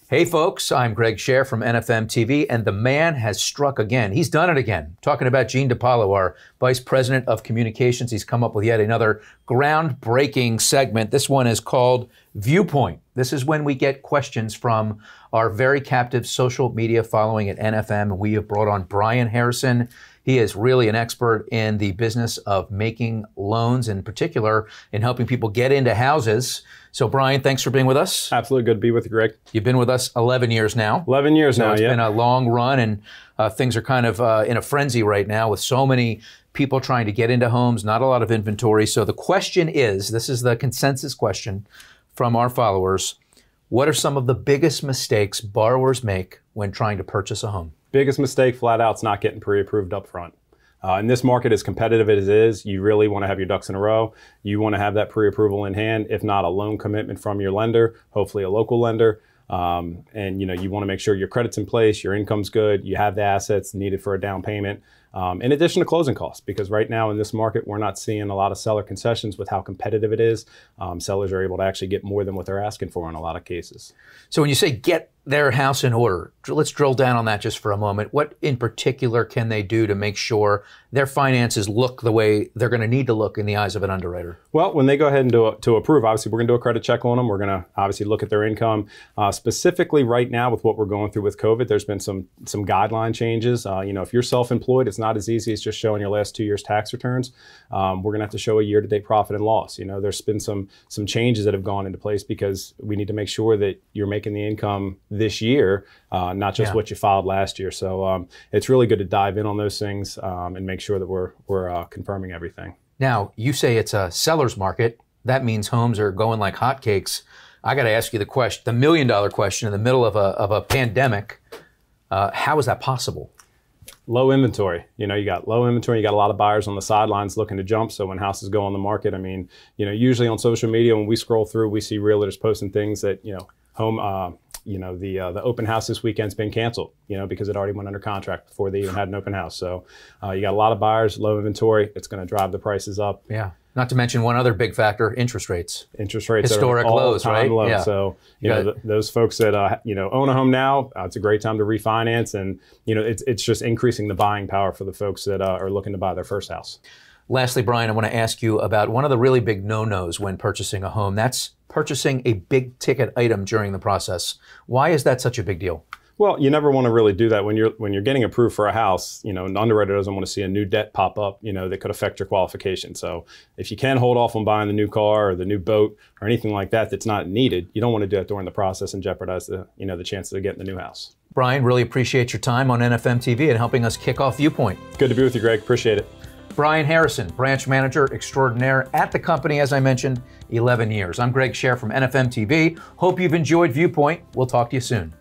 Hey folks, I'm Greg Sher from NFM TV, and the man has struck again. He's done it again. Talking about Gene DiPaolo, our Vice President of Communications. He's come up with yet another groundbreaking segment. This one is called Viewpoint. This is when we get questions from our very captive social media following at NFM. We have brought on Bryan Harrison. He is really an expert in the business of making loans, in particular in helping people get into houses. So Bryan, thanks for being with us. Absolutely good to be with you, Greg. You've been with us 11 years now. 11 years now, It's been a long run, and things are kind of in a frenzy right now with so many people trying to get into homes, not a lot of inventory. So the question is, this is the consensus question from our followers, what are some of the biggest mistakes borrowers make when trying to purchase a home? Biggest mistake, flat out, is not getting pre-approved up front. In this market, as competitive as it is, you really want to have your ducks in a row. You want to have that pre-approval in hand, if not a loan commitment from your lender, hopefully a local lender. And you want to make sure your credit's in place, your income's good, you have the assets needed for a down payment. In addition to closing costs, because right now in this market, we're not seeing a lot of seller concessions with how competitive it is. Sellers are able to actually get more than what they're asking for in a lot of cases. So when you say get their house in order, let's drill down on that just for a moment. What in particular can they do to make sure their finances look the way they're going to need to look in the eyes of an underwriter? Well, when they go ahead and to approve, obviously we're going to do a credit check on them. We're going to obviously look at their income. Specifically right now with what we're going through with COVID, there's been some guideline changes. If you're self-employed, it's not as easy as just showing your last 2 years tax returns. We're going to have to show a year-to-date profit and loss. There's been some changes that have gone into place because we need to make sure that you're making the income this year, not just what you filed last year. So it's really good to dive in on those things and make sure that we're confirming everything. Now, you say it's a seller's market. That means homes are going like hotcakes. I got to ask you the million-dollar question in the middle of a pandemic. How is that possible? Low inventory. You got low inventory. You got a lot of buyers on the sidelines looking to jump. So when houses go on the market, usually on social media, when we scroll through, we see realtors posting things that, the open house this weekend's been canceled, because it already went under contract before they even had an open house. So you got a lot of buyers, low inventory. It's going to drive the prices up. Yeah. Not to mention one other big factor, interest rates. Interest rates historic are lows, right? Low. Yeah. So those folks that own a home now, it's a great time to refinance, and it's just increasing the buying power for the folks that are looking to buy their first house. Lastly, Bryan, I want to ask you about one of the really big no-nos when purchasing a home. That's purchasing a big ticket item during the process. Why is that such a big deal? Well, you never want to really do that when you're getting approved for a house. An underwriter doesn't want to see a new debt pop up, that could affect your qualification. So if you can hold off on buying the new car or the new boat or anything like that that's not needed, you don't want to do that during the process and jeopardize the chances of getting the new house. Bryan, really appreciate your time on NFM TV and helping us kick off Viewpoint. Good to be with you, Greg. Appreciate it. Bryan Harrison, Branch Manager-extraordinaire at the company, as I mentioned, 11 years. I'm Greg Sher from NFM TV. Hope you've enjoyed Viewpoint. We'll talk to you soon.